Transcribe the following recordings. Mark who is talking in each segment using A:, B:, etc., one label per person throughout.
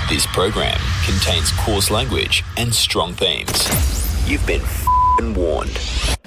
A: This program contains coarse language and strong themes. You've been f***ing warned.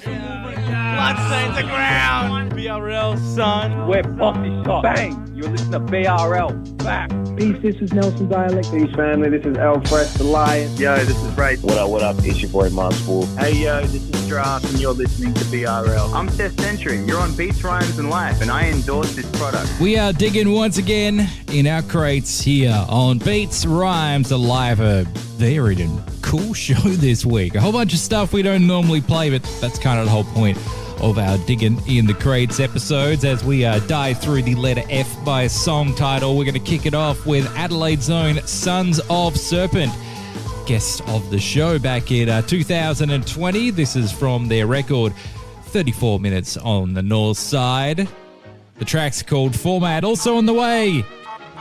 B: Blood stains the ground. BRL, son.
C: We're bossy shot. Bang! You're listening to BRL. Back.
D: Peace, this is Nelson Dialect.
E: Peace, family. This is Alfred the Lion.
F: Yo, this is Ray.
E: What up? It's your boy, Monster.
F: Hey, yo, this is Draft, and you're listening to BRL. I'm Test Century. You're on Beats, Rhymes, and Life, and I endorse this product.
G: We are digging once again in our crates here on Beats, Rhymes, and Life. A very cool show this week. A whole bunch of stuff we don't normally play, but that's kind of the whole point of our Digging in the Crates episodes. As we dive through the letter F by song title, we're going to kick it off with Adelaide's own Sons of Serpent, guest of the show back in 2020. This is from their record 34 Minutes on the North Side. The track's called Format. Also on the way,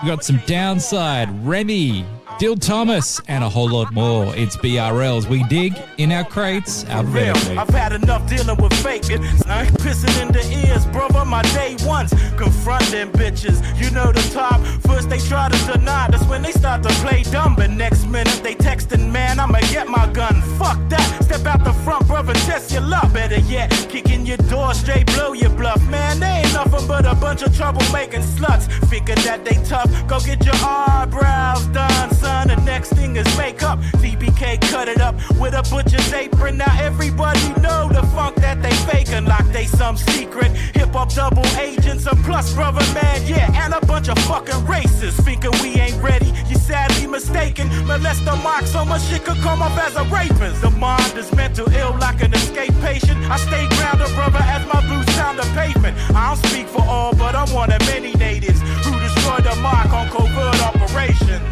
G: we got some Downside, Remi, Dill Thomas, and a whole lot more. It's BRLs. We dig in our crates. Our family.
B: I've had enough dealing with faking. I'm pissing in the ears, brother. My day ones confront them bitches. You know the top. First they try to deny. That's when they start to play dumb. But next minute they texting, man, I'ma get my gun. Fuck that. Step out the front, brother. Test your luck. Better yet, kick in your door, straight blow your bluff. Man, they ain't nothing but a bunch of trouble making sluts. Figure that they tough. Go get your eyebrows done, son. The next thing is makeup. TBK cut it up with a butcher's apron. Now everybody know the funk that they faking like they some secret hip-hop double agents. And plus, brother, man, yeah, and a bunch of fucking racists thinking we ain't ready. You sadly mistaken. Molest the mark, so much shit could come up as a rapist. The mind is mental ill like an escape patient. I stay grounded, brother, as my boots sound the pavement. I don't speak for all, but I'm one of many natives who destroyed the mark on covert operation.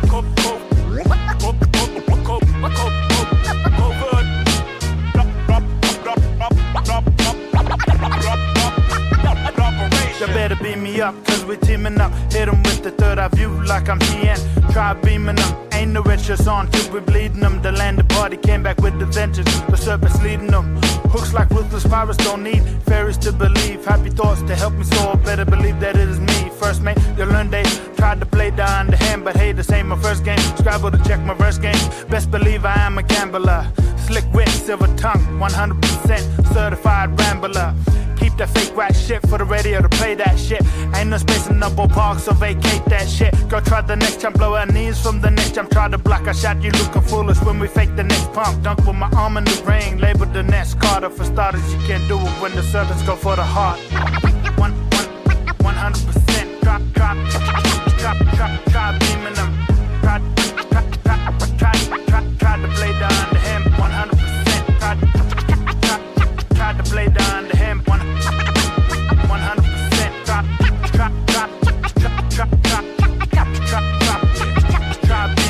H: You better beat me up, cause we teaming up. Hit 'em with the third eye view like I'm TN. Try beaming them, ain't no riches on till we bleeding them. The landed party came back with the vengeance, the serpent's leading them. Hooks like ruthless pirates don't need fairies to believe. Happy thoughts to help me soar, better believe that it is me. First mate, you learn they tried to play down the hand, but hey, this ain't my first game. Scrabble to check my verse game. Best believe I am a gambler. Slick wit, silver tongue, 100% certified rambler. Keep that fake rap shit for the radio to play that shit. Ain't no space in the ballpark, so vacate that shit. Go try the next jump, blow her knees from the next jump. Try to block a shot, you looking foolish when we fake the next pump. Dunk with my arm in the ring, label the next Carter. For starters, you can't do it when the servants go for the heart. 100% try beaming them. Try to play down to him. 100% try to play down to him. 100%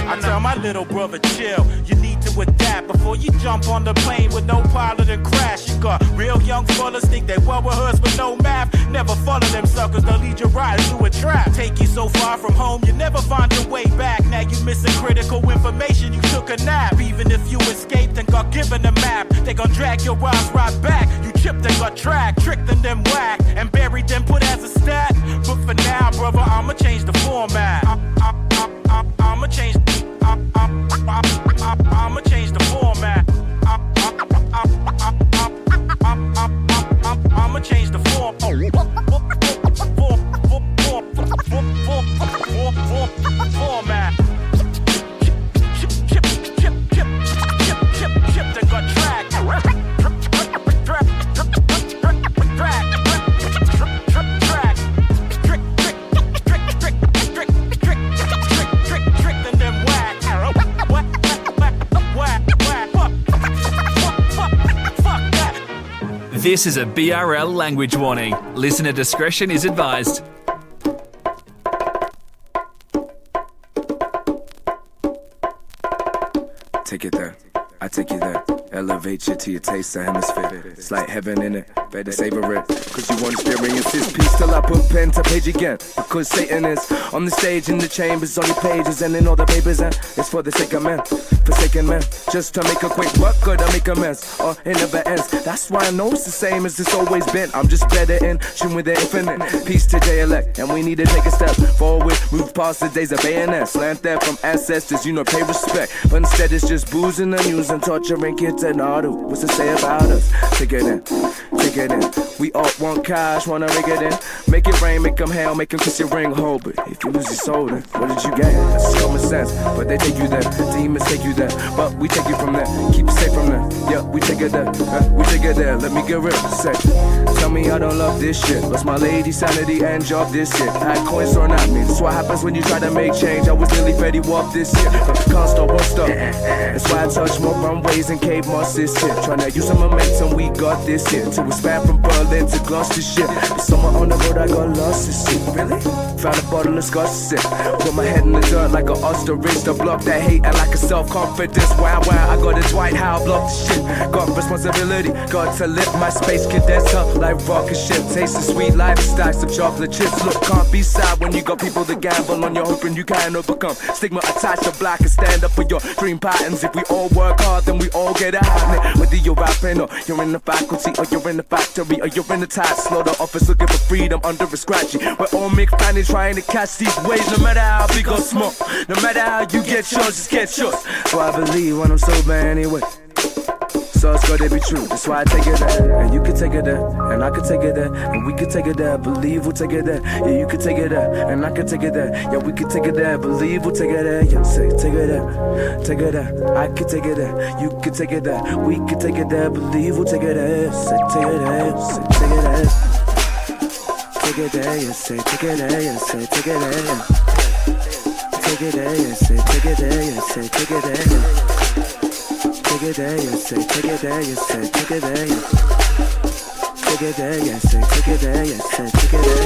B: I tell my little brother chill, you need to adapt before you jump on the plane with no pilot and crash. You got real young fellas think they well rehearsed with no math. Never follow them suckers, they'll lead you right into a trap. Take you so far from home, you never find your way back. Now you missing critical information, you took a nap. Even if you escaped and got given a map, they gon' drag your ass right back. You chipped and got tracked, tricked and then whacked, and buried then put as a stat. But for now, brother, I'ma change the format. I'ma change I'ma change the format. I'ma change the format. Chipped and got tracked.
I: This is a BRL language warning. Listener discretion is advised.
J: Take it there. I take you there. Elevate you till you taste the hemisphere. It's like heaven in it, better savor it. Cause you want to experience this piece till I put pen to page again. Because Satan is on the stage, in the chambers, on your pages, and in all the papers. And it's for the sake of men, forsaken men. Just to make a quick buck or to make a mess, or it never ends. That's why I know it's the same as it's always been. I'm just better in tune with the infinite. Peace to J-Elect, and we need to take a step forward. Move past the days of bayonets. Learned that from ancestors, you know, pay respect. But instead it's just boozing, news and torturing kids and all. What's to say about us? Take it in, take it in. We all want cash, wanna rig it in. Make it rain, make them hail, make them kiss your ring hole. But if you lose your soul, then what did you gain? That's common sense, but they take you there. Demons take you there, but we take you from there. Keep it safe from there, yeah, we take it there. We take it there, let me get real. Say, tell me I don't love this shit. Lost my lady, sanity, and job this shit. Had coins thrown at me, that's what happens when you try to make change. I was nearly Freddy Wolf this year, but can't stop, won't stop. That's why I touch more runways and cave monsters. Tryna use some momentum, we got this here. Till we span from Berlin to Gloucestershire. But somewhere on the road I got lost this shit. Really? Found a bottle of scotch to sip. Put my head in the dirt like an ostrich to block that hate and like a self-confidence. Wow, I got a Dwight Howard block the shit. Got responsibility, got to lift my space condenser like rocket ship. Taste the sweet life, stacks of chocolate chips. Look, can't be sad when you got people that gamble on your hoping you can overcome. Stigma attached to black and stand up for your dream patterns. If we all work hard, then we all get it happening. Whether you're rapping or you're in the faculty or you're in the factory or you're in the tight slaughter office looking for freedom under a scratchy. We're all mixed planning trying to catch these waves. No matter how big or small, no matter how you get yours, just get yours. So I believe when I'm sober anyway. So it's gotta be true, that's why I take it there. And you can take it there, and I can take it there, and we can take it there. Believe we'll take it there. Yeah, you can take it there, and I can take it there. Yeah, we can take it there. Believe we'll take it there. Yeah, say take it there, take it there. I can take it there, you can take it there. We can take it there. Believe we'll take it there. Say take it there, say take it there. Take it there, yeah, say take it there, yeah, say take it there. Take it there, yeah, say take it there, yeah, say take it there. Take it there, yeah, say take it there, yeah, say take it there, yeah. Take it there, yeah, say take it there, yeah, say take it there,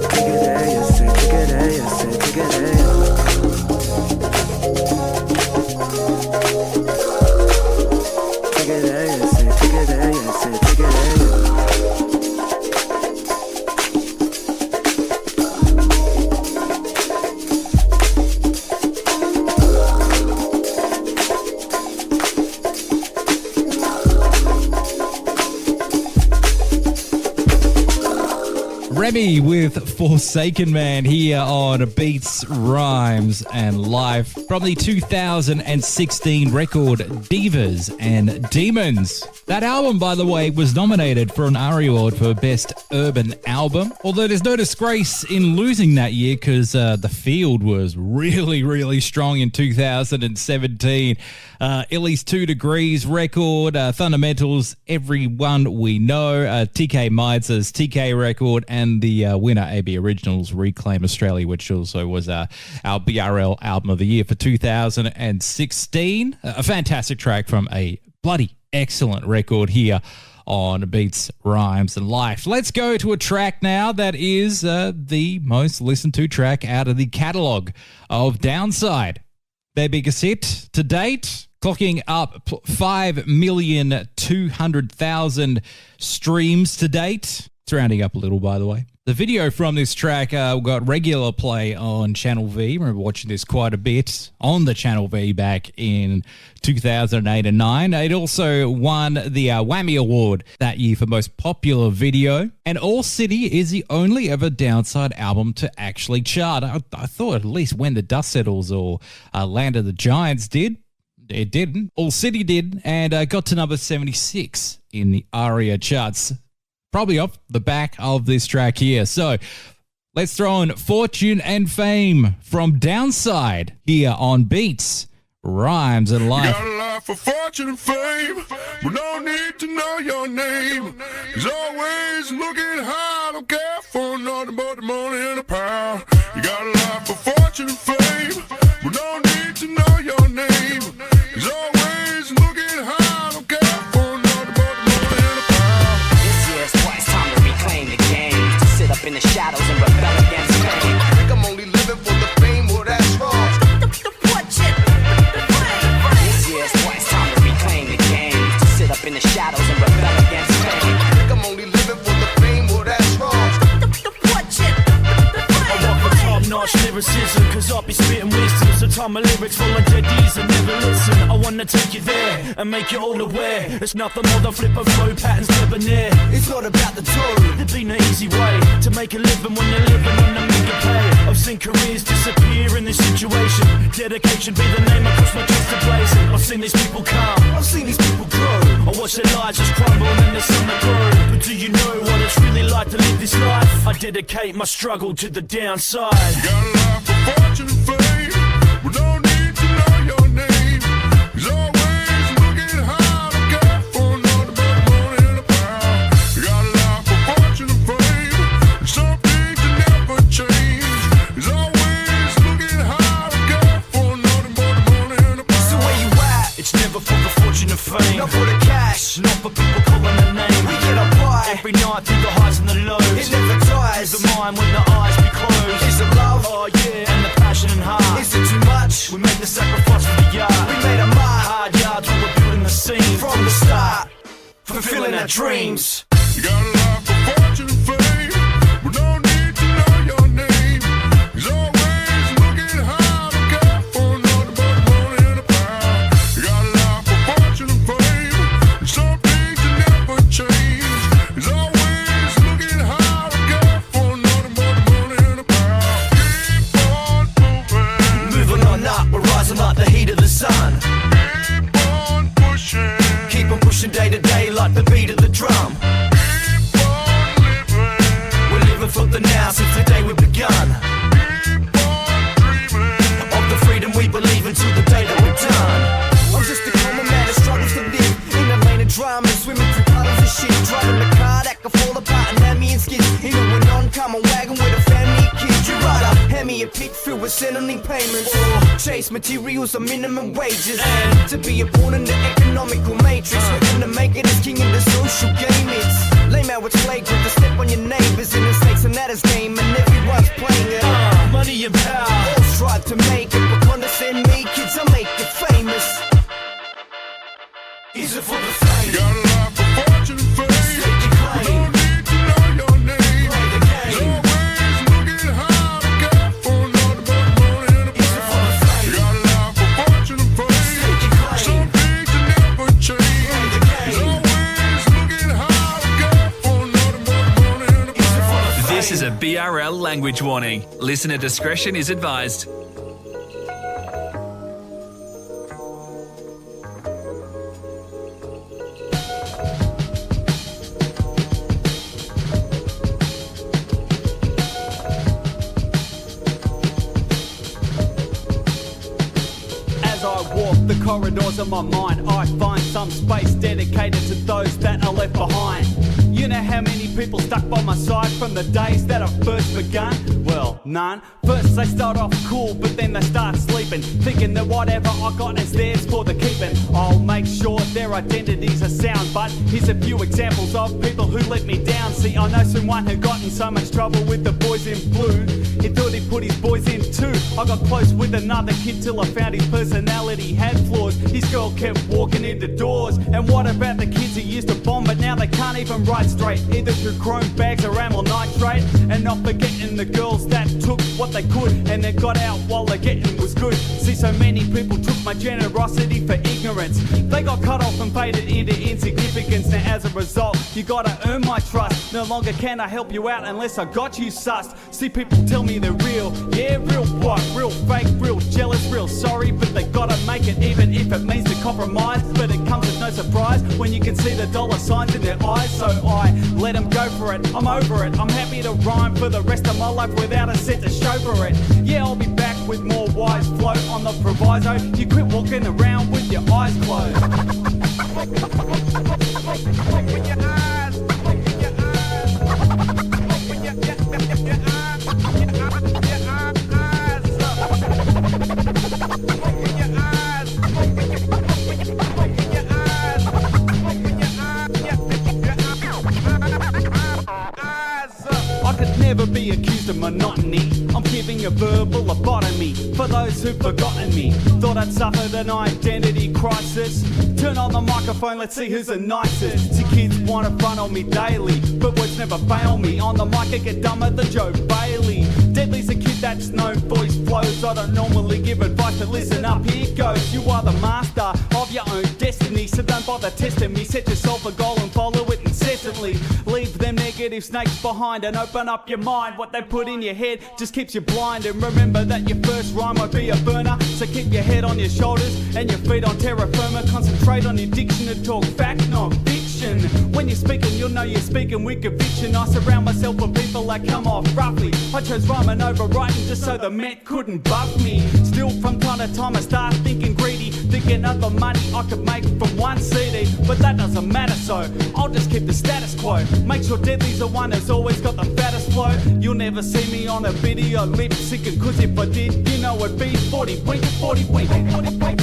J: Take it there, yeah, say take it there, yeah, say take it there, Take it there, yeah, say take it there, yeah, say take it there.
G: Remi with Forsaken Man here on Beats, Rhymes and Life from the 2016 record Divas and Demons. That album, by the way, was nominated for an ARIA Award for Best Urban Album, although there's no disgrace in losing that year because the field was really, really strong in 2017. Illy's 2 Degrees record, Fundamentals, Everyone We Know, TK Mitz's TK record, and the winner AB Originals Reclaim Australia, which also was our BRL album of the year for 2016. A fantastic track from a bloody excellent record here on Beats, Rhymes and Life. Let's go to a track now that is the most listened to track out of the catalogue of Downside. Their biggest hit to date, clocking up 5,200,000 streams to date. It's rounding up a little, by the way. The video from this track got regular play on Channel V. I remember watching this quite a bit on the Channel V back in 2008 and 9. It also won the Whammy Award that year for Most Popular Video. And All City is the only ever Downside album to actually chart. I thought at least When the Dust Settles or Land of the Giants did. It didn't. All City did and got to number 76 in the ARIA charts. Probably off the back of this track here. So let's throw in Fortune and Fame from Downside here on Beats, Rhymes and Life.
K: You got a life for fortune and fame, but no need to know your name. He's always looking high, don't care for nothing but the money and the power. You got a life for fortune and fame, but no need to know your name. He's always looking high, don't care for nothing but the money and the power.
L: This year's twice time to reclaim the game, to sit up in the shadows and rebel against fame.
K: I think I'm only living for the fame, well that's wrong.
B: lyricism, cause I'll be spitting wisdom. So time my lyrics full of deadies and never listen. I wanna take you there and make you all aware. It's nothing more than flip and flow patterns debonair. It's not about the dough, there'd be no easy way to make a living when you're living on the mega pay. I've seen careers disappear in this situation. Dedication be the name across my chest to blazing. I've seen these people come, I've seen these people grow. I watch their lives just crumble and then the summer grow. But do you know what it's really like to live this life? I dedicate my struggle to the downside.
K: Got a life for fortune and fame. We don't need to know your name. He's always looking high, don't care for nothing but the money and the power. Got a life for fortune and fame. Some things that never change. He's always looking high, don't care for nothing but the money and the power.
B: So where you at? It's never for the fortune and fame. Not for the cash, not for people calling the name. We get a buy every night through the highs and the lows. It never dies. The mind when the eyes be closed. Is it love? Oh yeah. And the passion and heart. Is it too much? We made the sacrifice for the yard. We made a mark. Hard yards, we were building the scene from the start, fulfilling our dreams.
K: You got a life for fortune and fame. We don't need to know your name. He's always looking high, don't care for nothing but the money and the power. You got a life for fortune and fame. Some things that never change. He's always looking high, don't care for nothing but the money and the power. Keep on moving.
B: Moving on up, we're rising like the heat of the sun.
K: Keep on pushing.
B: Keep on pushing day to day like the beat of the drum.
K: Keep on living.
B: We're living for the now since the day we begun.
K: Keep on dreaming.
B: Of the freedom we believe until the day that we're done. I'm just a common man that struggles to live in a lane of drama, swimming through puddles of shit, driving the car that can fall apart and hand me in skins. Even when non-common wagon with a family of kids, you rather hand me a pig through with settling payments or chase materials or minimum wages. And to be a pawn in the economical matrix, and to make it as king in the social game, it's lame how it's flagrant to step on your neighbors in the snakes and that is game, and everyone's playing it. Money and power, all strive to make it, but condescend me, kids, I'll make it famous. Is it for the fame?
K: Got a life for fortune and fame.
B: State your claim.
K: We don't need to know your name.
B: Play the
K: He's
B: game.
K: always looking high, don't care for nothing but the money and the
B: Is it for
K: power.
B: the fame?
K: Got a life for fortune and fame.
B: State your claim.
K: Some things that never change.
B: Play the game.
K: He's always looking high, don't care for nothing but the money and the
B: Is it for
K: power.
B: the fame?
I: This is a BRL language warning. Listener discretion is advised.
M: As I walk the corridors of my mind, I find some space dedicated to those that are left behind. You know how many people stuck by my side from the days that I first begun? Well, none. First they start off cool, but then they start sleeping, thinking that whatever I got is theirs for the keeping. I'll make sure their identities are sound, but here's a few examples of people who let me down. See, I know someone who got in so much trouble with the boys in blue. He thought he put his boys in too. I got close with another kid till I found his personality had flaws. His girl kept walking into doors. And what about the kids who used to bomb, but now they can't even write straight, either through chrome bags or amyl nitrate? And not forgetting the girls that took what they could and then got out while the getting was good. See, so many people took my generosity for ignorance. They got cut off and faded into insignificance. Now as a result, you gotta earn my trust. No longer can I help you out unless I got you sussed. See, people tell me they're real. Yeah, real what? Real fake, real jealous, real sorry, but they gotta make it even if it means to compromise. But it comes as no surprise when you can see the dollar signs in their eyes. So I let them go for it, I'm over it. I'm happy to rhyme for the rest of my life without a cent to show for it. Yeah, I'll be back with more wise flow on the proviso. You quit walking around with your eyes closed. Open your eyes, open your eyes, open your eyes, open your eyes up. Open your eyes, open your eyes, I could never be accused of monotony. I'm giving a verbal lobotomy for those who've forgotten me. Thought I'd suffered an identity crisis. Turn on the microphone, let's see who's the nicest. See, kids wanna front on me daily, but words never fail me. On the mic I get dumber than Joe Bailey. Deadly's a kid that's known for his flows. I don't normally give advice, but listen up, here goes. You are the master of your own destiny, so don't bother testing me. Set yourself a goal and follow it incessantly. Leave them negative snakes behind and open up your mind. What they put in your head just keeps you blind. And remember that your first rhyme won't be a burner, so keep your head on your shoulders and your feet on terra firma. Concentrate on your diction and talk fact, not fiction. When you're speaking, you'll know you're speaking with conviction. I surround myself with people that come off roughly. I chose rhyming over writing just so the Met couldn't buff me. Still from time to time I start thinking greedy, thinking of the money I could make from one CD. But that doesn't matter, so I'll just keep the status quo. Make sure Deadly's the one that's always got the fattest flow. You'll never see me on a video lip syncing, cause if I did, you know it'd be 40 wink, 40 wink, 40 wink.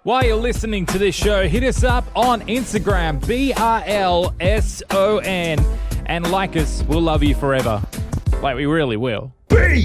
G: While you're listening to this show, hit us up on Instagram, BRLSON, and like us. We'll love you forever. Like, we really will.
A: BRL.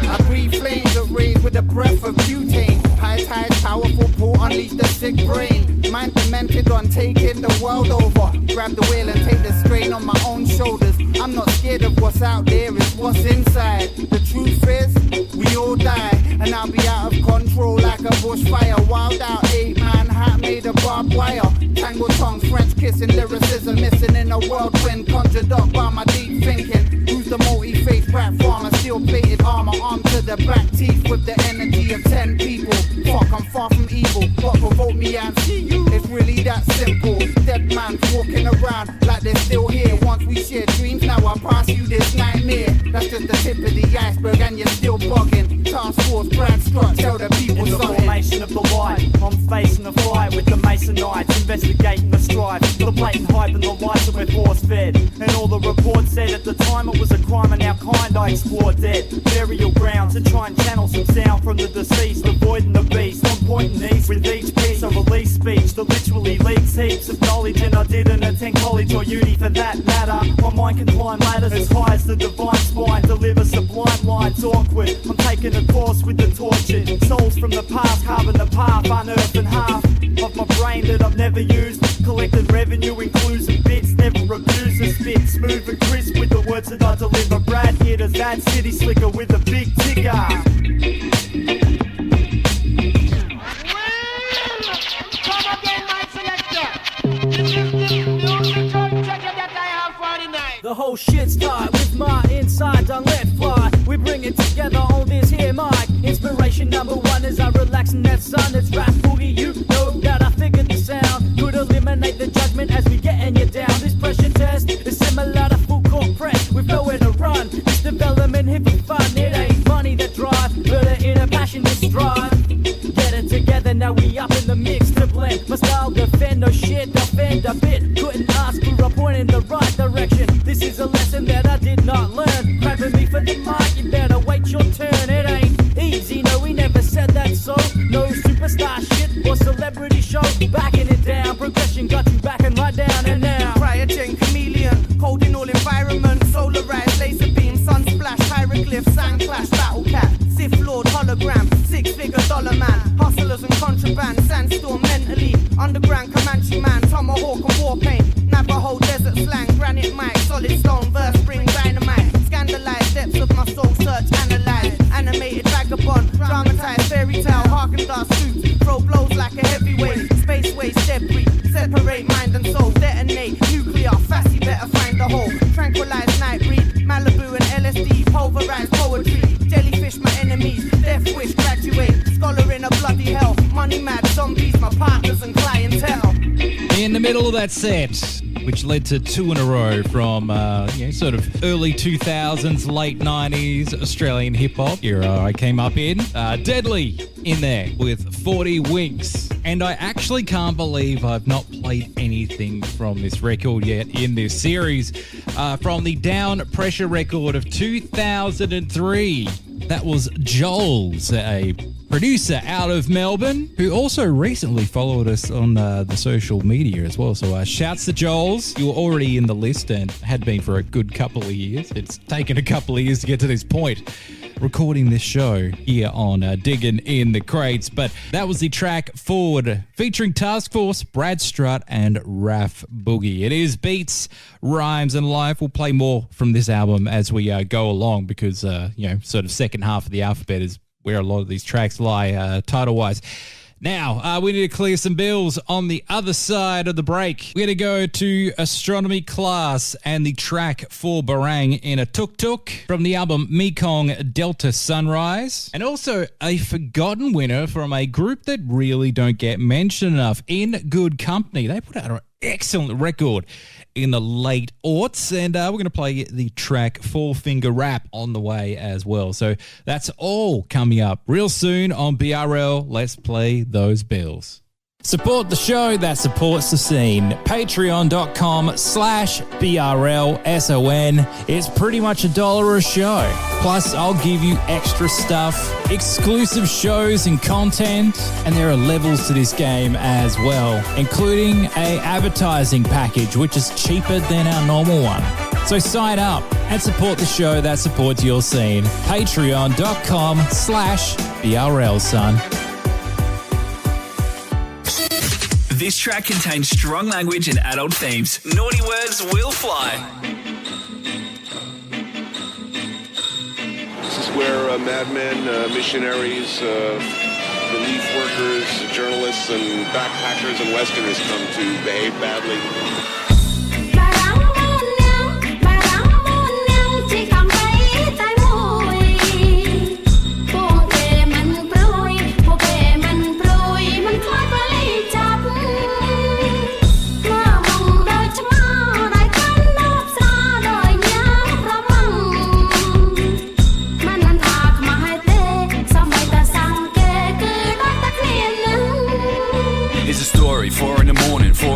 N: I breathe flames that raise with the breath of butane. High tide, powerful pull, unleash the sick brain. Mind demented on taking the world over. Grab the wheel and take the strain on my own shoulders. I'm not scared of what's out there, it's what's inside. The truth is, we all die, and I'll be out of control like a bushfire. Wild out, 8-man hat made of barbed wire. Tangled tongues, French kissing, lyricism missing in a whirlwind, conjured up by my deep thinking. Who's the multi-faced rat farmer, steel-plated armor, arm to the back teeth with the energy of 10 people. Fuck, I'm far from evil. What provoked me and see you? It's really that simple. Dead man walking around like they're still here. Once we shared dreams, now I pass you this nightmare. That's just the tip of the iceberg and you're still bugging. Task force, Brad Scott, tell the people
M: in the
N: something.
M: formation of the light, I'm facing the fight with the Masonites, investigating the strife, the blatant hype and the lies that we're force fed. And all the reports said at the time it was a crime and our kind I explored dead burial grounds to try and channel some sound from the deceased, avoiding the beast. I'm pointing east with each piece of release speech that literally leaks heaps of knowledge, and I didn't attend college or uni for that matter. My mind can climb ladders as high as the divine spine, deliver sublime lines awkward. I'm taking a course with the tortured souls from the past, carving the path, unearthing half of my brain that I've never used. Collected revenue includes the bits, never abused. The spit smooth and crisp with the words that I deliver. Brad here does that city slicker with a big ticker.
O: The whole shit start with my inside on let fly. We bring it together on this here mic. Inspiration number one as I relax in that sun. It's rap boogie, you know that I figured the sound could eliminate the judgment as we getting you down. This pressure test is similar to full court press with nowhere to run. This development here for fun. It ain't money that drives, but an inner passion to strive. Get it together, now we up in the mix to blend. My style defend, no shit, defend a bit. Couldn't ask for a point in the right direction. This is a lesson that I did not learn. Grabbing me for the mic, you better wait your turn. It ain't easy, no, we never said that so. No superstar shit or celebrity show. Backing it down, progression got you backing right down and now.
N: Cryogen, chameleon, cold in all environments. Solarized, laser beam, sun splash, hieroglyph, sand clash, battle cat, Sith Lord, hologram, $6-figure dollar man, hustlers and contraband, sandstorm mentally, underground Comanche man, tomahawk and war paint, Navajo desert slang, granite mic, solid stone verse, spring dynamite, scandalized depths of my soul search, analyze, animated vagabond, dramatized fairy tale, harken dust suits, throw blows like a heavyweight, space waste debris, separate mind and soul, detonate, nuclear, fassy better find the hole, tranquilize night breed, Malibu and LSD, pulverized poetry, jellyfish my enemies, death wish graduate, scholar in a bloody hell, money mad zombies, my partners and clientele.
G: In the middle of that set, which led to 2 in a row from sort of early 2000s, late 90s Australian hip-hop era I came up in. Deadly in there with 40 Winks. And I actually can't believe I've not played anything from this record yet in this series. From the Down Pressure record of 2003. That was JolZ, a producer out of Melbourne, who also recently followed us on the social media as well. So shouts to JolZ. You were already in the list and had been for a good couple of years. It's taken a couple of years to get to this point, recording this show here on Diggin in the Crates. But that was the track Forward, featuring Task Force, Brad Strutt, and Raf Boogie. It is Beats, Rhymes, and Life. We'll play more from this album as we go along because, sort of second half of the alphabet is where a lot of these tracks lie title-wise. Now, we need to clear some bills on the other side of the break. We're going to go to Astronomy Class and the track for Barang in a Tuk-Tuk from the album Mekong Delta Sunrise. And also a forgotten winner from a group that really don't get mentioned enough, In Good Company. They put out an excellent record in the late aughts, and we're going to play the track Four Finger Rap on the way as well. So that's all coming up real soon on BRL. Let's play those bills. Support the show that supports the scene. Patreon.com/BRLSON. It's pretty much $1 a show. Plus, I'll give you extra stuff, exclusive shows and content, and there are levels to this game as well, including a advertising package, which is cheaper than our normal one. So sign up and support the show that supports your scene. Patreon.com/BRL, son.
I: This track contains strong language and adult themes. Naughty words will fly.
P: This is where madmen, missionaries, relief workers, journalists, and backpackers and Westerners come to behave badly.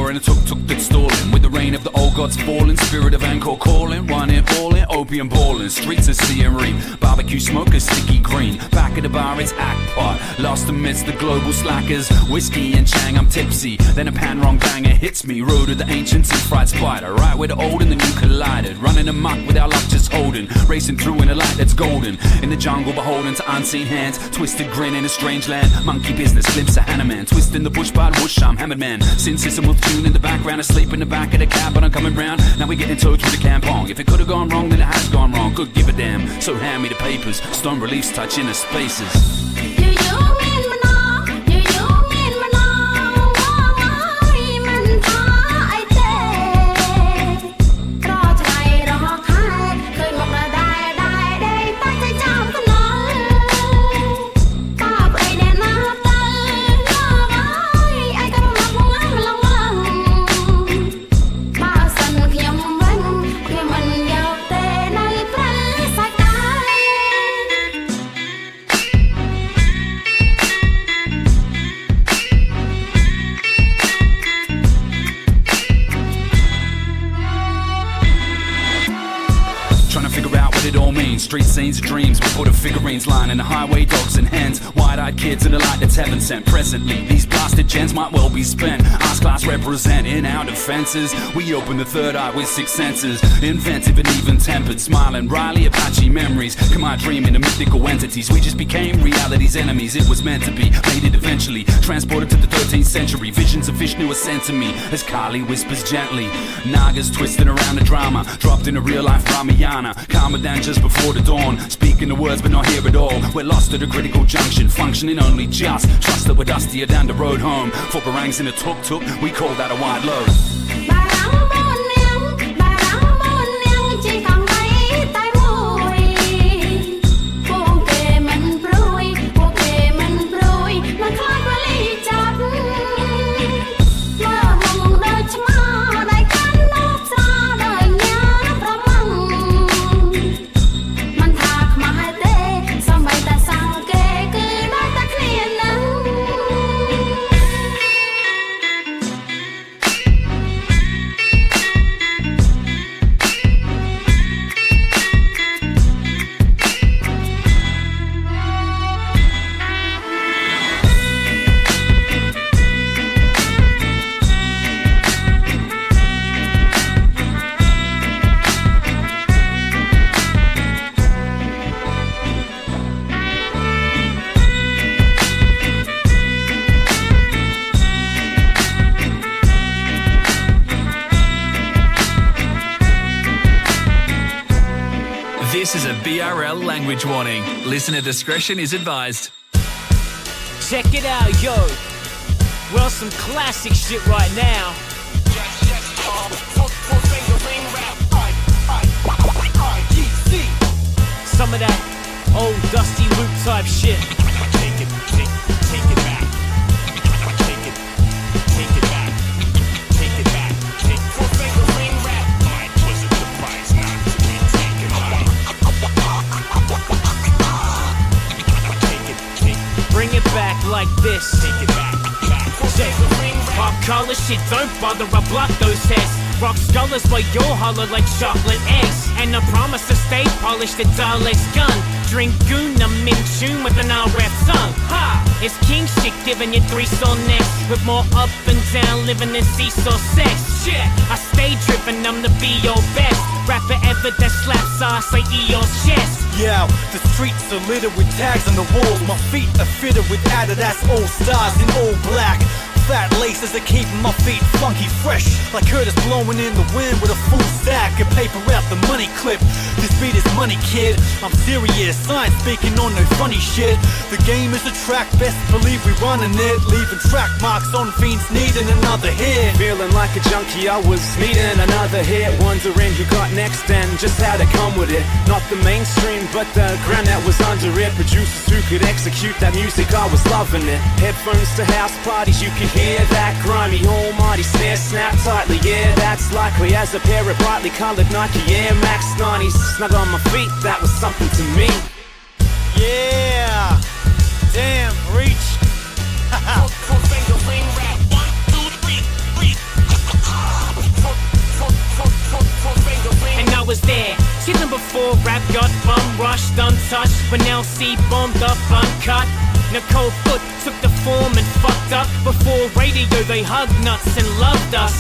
Q: In a tuk-tuk that's stalling, with the rain of the old gods falling, spirit of Angkor calling, one in all in, opium balling, streets of sea and reef, barbecue smokers, sticky green, back at the bar it's act pot, lost amidst the global slackers, whiskey and Chang, I'm tipsy, then a pan wrong banger hits me, road of the ancients and fried spider, right where the old and the new collided, running amok with our luck just holding, racing through in a light that's golden, in the jungle beholden to unseen hands, twisted grin in a strange land, monkey business, glimpse of Hanuman, twisting the bush by whoosh, I'm hammered man, sin system with tune in the background, asleep in the back of the cab, but I'm coming round. Now we get in touch with the campong. If it could have gone wrong, then it has gone wrong. Could give a damn. So hand me the papers. Stone reliefs touch inner spaces. Street scenes of dreams, we put a figurines line in the highway, dogs and hens, wide-eyed kids in the light that's heaven sent. Presently, these blasted gens might well be spent. Arts class represent in our defenses. We open the third eye with six senses, inventive and even-tempered, smiling Riley Apache memories. Come on, dreaming of mythical entities. We just became reality's enemies. It was meant to be, made it eventually, transported to the 13th century. Visions of Vishnu were sent to me as Kali whispers gently. Nagas twisting around the drama, dropped in a real-life Ramayana, calmer than just before the dawn, speaking the words but not here at all. We're lost at a critical junction, functioning only just. Trust that we're dustier down the road home. For Barangs in a tuk-tuk, we call that a wide load.
I: This is a BRL language warning. Listener discretion is advised.
O: Check it out, yo. We're on some classic shit right now. Some of that old dusty loop type shit. Take it back. Take it back. Take it back. Four-finger ring rap. Mike was a device not to be taken back. Bring it back like this. Take it back. Pop collar shit, don't bother, I block those heads. Rock scholars while you're hollow like chocolate eggs. And I promise to stay polished, the dialect's gun. Drink goon, I'm in tune with an RF song. Ha! It's king shit giving you 3-star next. With more up and down, living in seesaw sex. Shit, I stay driven, I'm the be your best. Rapper ever that slaps ass like Eeyore's chest.
R: Yeah, the streets are littered with tags on the walls. My feet are fitted with Adidas All Stars in all black. Fat laces are keeping my feet funky fresh. Like Curtis blowing in the wind with a full stack of paper out the money clip. This beat is money, kid. I'm serious, I ain't speaking on no funny shit. The game is a track, best believe we running it. Leaving track marks on fiends needing another hit.
S: Feeling like a junkie, I was needing another hit. Wondering who got next and just how to come with it. Not the mainstream, but the ground that was under it. Producers who could execute that music, I was loving it. Headphones to house parties, you could hear that grimy almighty snare snap tightly. Yeah, that's likely as a pair of brightly coloured Nike Air Max 90s snug on my feet, that was something to me.
R: Yeah, damn, reach.
O: And I was there, chillin' before rap got bum rushed, untouched. When LC bombed up, uncut. Nicole Foot took the form and fucked up. Before radio they hugged nuts and loved us.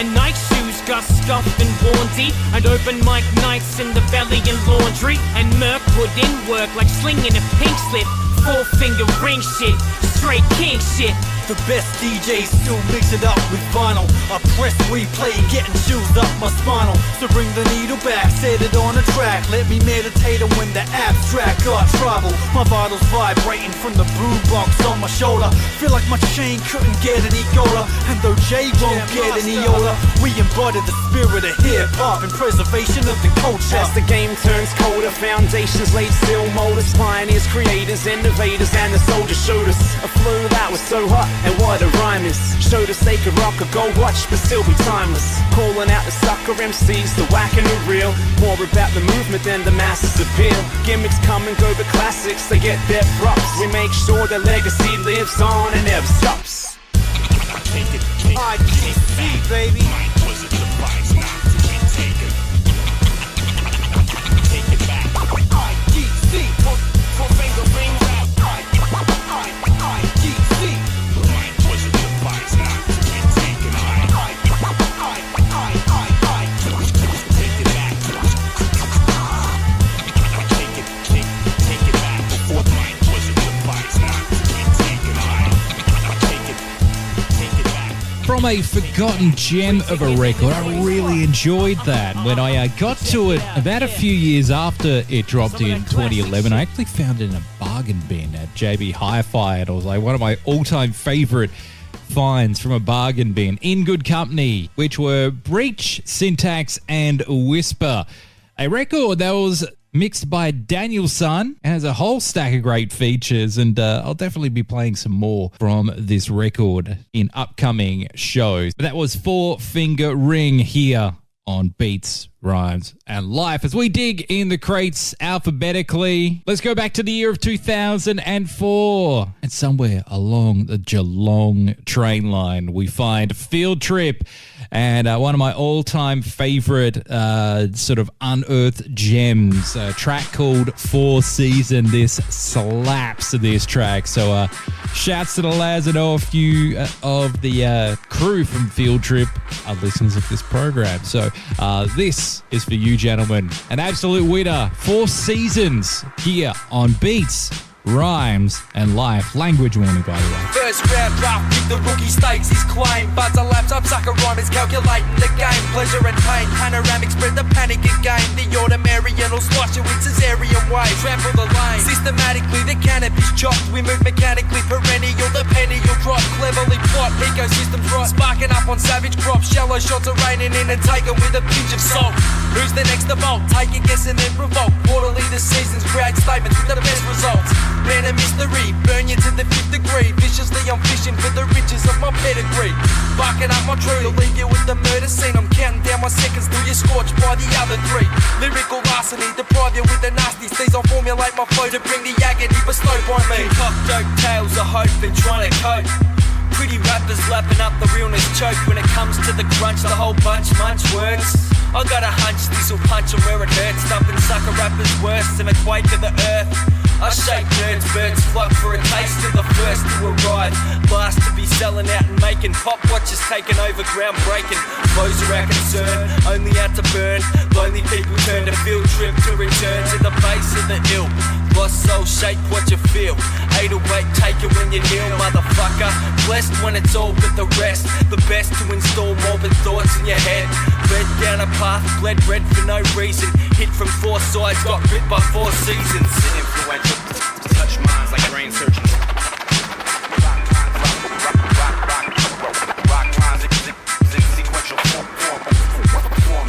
O: And Nike shoes got scuffed and worn deep. And open mic nights in the belly and laundry. And Merc put in work like slinging a pink slip. 4-finger ring shit, straight king shit.
R: The best DJs still mix it up with vinyl. I press replay, getting chills up my spinal. So bring the needle back, set it on a track. Let me meditate on when the abstract got trouble. My vitals vibrating from the boombox on my shoulder. Feel like my chain couldn't get any colder. And though Jay won't get any older, we embody the spirit of hip-hop and preservation of the culture.
S: As the game turns colder, foundations laid still, molders, pioneers, creators, innovators, and the soldiers showed us a flow that was so hot. And what a rhyme is. Showed us they could rock a gold watch but still be timeless. Calling out the sucker MCs, the whack and the real. More about the movement than the masses appeal. Gimmicks come and go but classics, they get their props. We make sure their legacy lives on and never stops.
R: IGC, baby.
O: Was a device not to be taken. Take it back. IGC. Four-finger ring rap.
G: From a forgotten gem of a record, I really enjoyed that. When I got to it about a few years after it dropped in 2011, I actually found it in a bargain bin at JB Hi-Fi. It was like one of my all-time favorite finds from a bargain bin in good company, which were Breach, Syntax, and Whisper. A record that was mixed by Danielson and has a whole stack of great features, and I'll definitely be playing some more from this record in upcoming shows. But that was 4-Finger Ring here on Beats, Rhymes, and Life as we dig in the crates alphabetically. Let's go back to the year of 2004, and somewhere along the Geelong train line we find Field Trip, and one of my all-time favorite sort of unearthed gems, a track called 4 Season. This slaps, this track. So shouts to the lads. I know a few of the crew from Field Trip are listeners of this program. So this is for you, gentlemen. An absolute winner. 4 Seasons here on Beats, rhymes, and life. Language warning, by the way.
T: First round draft with the rookie stakes his claim. Buzzer laptop sucker rhymers calculating the game. Pleasure and pain, panoramic spread the panic again. The Ordinarian will slice you in cesarean waves. Trample the lane, systematically the cannabis chopped. We move mechanically, perennial, the penny you'll drop. Cleverly plot, ecosystems right. Sparking up on savage crops, shallow shots are raining in and taken with a pinch of salt. Who's the next to bolt? Take a guess and then provoke. Quarterly the seasons create statements with the best results. Man of mystery, burn you to the 5th degree. Viciously I'm fishing for the riches of my pedigree. Barking up my tree to leave you with the murder scene. I'm counting down my seconds till you're scorched by the other 3. Lyrical larceny, deprive you with the nasty steez. I'll formulate my flow to bring the agony bestowed by me. Concoct dope tales of hope and trying to cope. Pretty rappers lapping up the realness choke. When it comes to the crunch, the whole bunch munch words. I got a hunch this will punch them where it hurts. Dumping sucker rappers worse than a quake of the earth. I shake nerds, birds flock for a taste of the first to arrive. Last to be selling out and making pop watches taking over groundbreaking. Foes are our concern, only out to burn. Lonely people turn to field trip to return to the base of the ill. Lost soul, shape what you feel. 808, take it when you kneel, motherfucker. Blessed when it's all but the rest. The best to install morbid thoughts in your head. Led down a path, bled red for no reason. Hit from 4 sides, got bit by 4 seasons. Influential, touch minds like brain surgeons.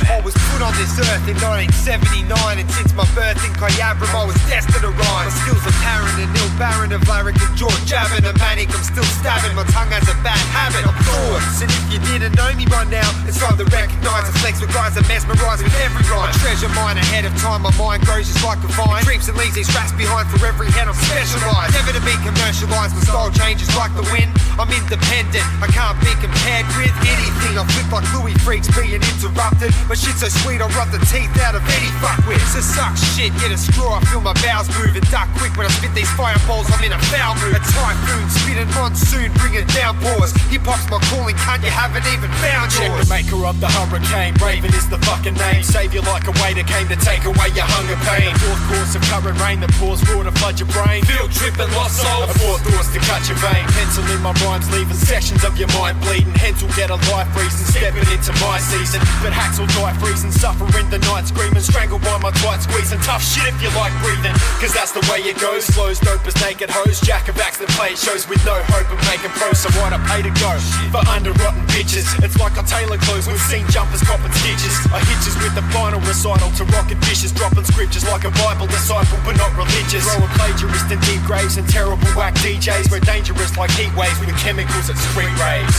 U: I was put on this earth in 1979, and since my birth in Kyabram I was destined to rhyme. My skills apparent and ill, barren of lyric and jaw jabbing. A manic, I'm still stabbing, my tongue has a bad habit. I'm thoughts, and if you didn't know me by now, it's time to recognize the flex with guys that mesmerize with every rhyme. I treasure mine ahead of time, my mind grows just like a vine. Creeps and leaves these tracks behind for every head, I'm specialized. Never to be commercialized, my style changes like the wind. I'm independent, I can't be compared with anything. I flip like Louis freaks being interrupted, but shit's so sweet I'll rub the teeth out of any fuckwit. So suck shit, get a straw, I feel my bowels move and duck quick when I spit these fireballs, I'm in a foul mood. A typhoon, spitting monsoon, bringing downpours. Hip-hop's my calling, cunt, you haven't even found yours.
T: Check the maker of the hurricane, Raven is the fucking name. Savior like a waiter came to take away your hunger pain. Fourth course of current rain that pours raw to flood your brain. Field trip and lost soul, a fourth thoughts to cut your vein. Pencil in my rhymes, leaving sections of your mind bleeding. Hence will get a life reason, stepping into my season. But hacks will die freezing, suffering the night screaming. Strangled by my twat squeezing. Tough shit if you like breathing, cause that's the way it goes. Flows dope as naked hoes, jack of acts that play shows with no hope of making pros. So why'd I pay to go for under rotten bitches? It's like I tailor clothes, we've seen jumpers copping stitches. I hitches with the final recital to rockin' dishes, dropping scriptures like a Bible disciple but not religious. Throw a plagiarist in deep graves and terrible whack DJs. We're dangerous like heat waves with chemicals at street raves.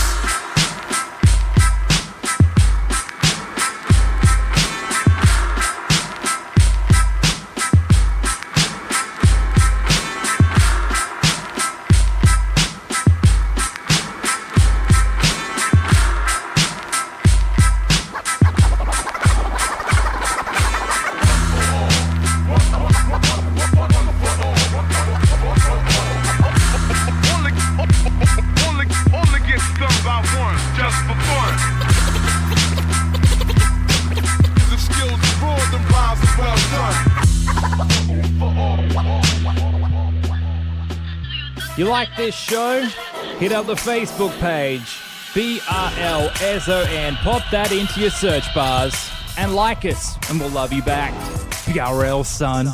C: You like this show? Hit up the Facebook page, BRL, pop that into your search bars and like us, and we'll love you back. BRL, son.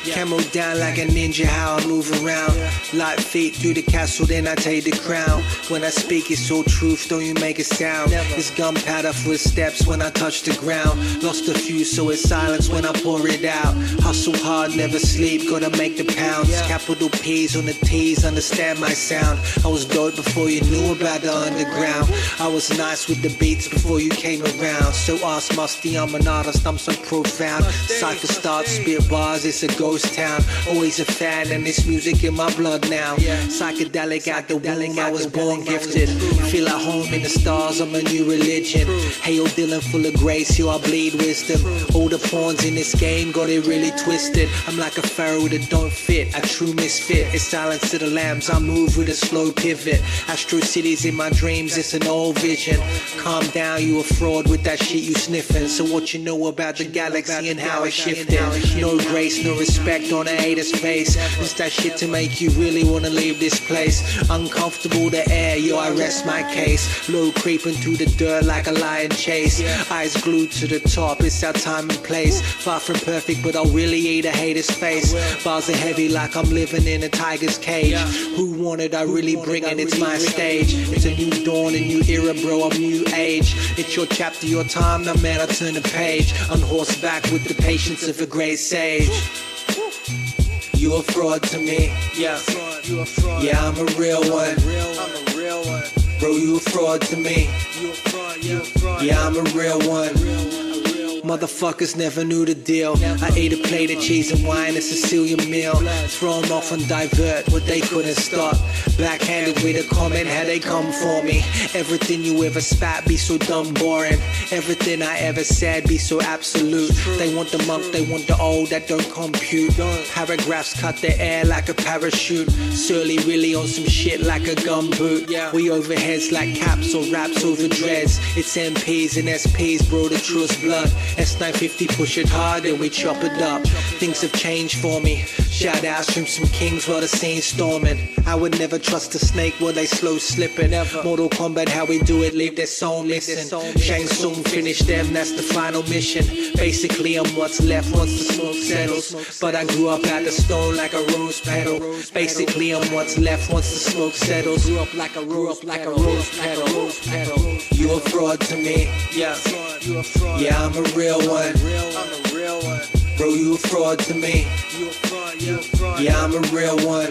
V: Camel down like a ninja, how I move around. Light feet through the castle, then I take the crown. When I speak, it's all truth, don't you make a sound. It's gunpowder footsteps when I touch the ground. Lost a few, so it's silence when I pour it out. Hustle hard, never sleep, gotta make the pounds. Capital P's on the T's, understand my sound. I was dope before you knew about the underground. I was nice with the beats before you came around. So ask Musty, I'm an artist, I'm so profound. Cypher starts, spit bars, it's a ghost town. Always a fan, and this music in my blood now. Psychedelic out the womb, I was born gifted. Feel at home in the stars, I'm a new religion. Hail Dylan full of grace, yo, I bleed wisdom. All the pawns in this game got it really twisted. I'm like a pharaoh that don't fit, a true misfit. It's silence to the lambs, I move with a slow pivot. Astro cities in my dreams, it's an old vision. Calm down, you a fraud with that shit you sniffing. So what you know about the galaxy and how it's shifting? No grace, no respect. respect on a hater's face. It's that shit to make you really wanna leave this place. Uncomfortable the air, yo, I rest my case. Low creeping through the dirt like a lion chase. Eyes glued to the top, it's our time and place. Far from perfect, but I'll really eat a hater's face. Bars are heavy like I'm living in a tiger's cage. Who wanted, I really bring it, it's my stage. It's a new dawn, a new era, bro, I'm new age. It's your chapter, your time, now man, I turn the page. On horseback with the patience of a great sage. You a fraud to me, yeah. Yeah, I'm a real one. Bro, you a fraud to me. Yeah, I'm a real one. Motherfuckers never knew the deal. I ate a plate of cheese and wine, a Sicilian meal. Throw them off and divert what they couldn't stop. Backhanded with a comment, how they come for me. Everything you ever spat be so dumb boring. Everything I ever said be so absolute. They want the monk, they want the old, that don't compute. Paragraphs cut the air like a parachute. Surly really on some shit like a gumboot. We overheads like caps or raps over dreads. It's MPs and SPs, bro, the truest blood. S950 push it hard and we chop it up. Things have changed for me. Shout outs from some kings while the scene's storming. I would never trust a snake while they slow slipping. Mortal Kombat, how we do it, leave their soul missing. Shang Tsung finish them, that's the final mission. Basically I'm what's left once the smoke settles. But I grew up out the stone like a rose petal. Basically I'm what's left once the smoke settles. Grew up like a rose petal. You a fraud to me, yeah. Yeah, I'm a real one. Bro, you a fraud to me. Yeah, I'm a real one.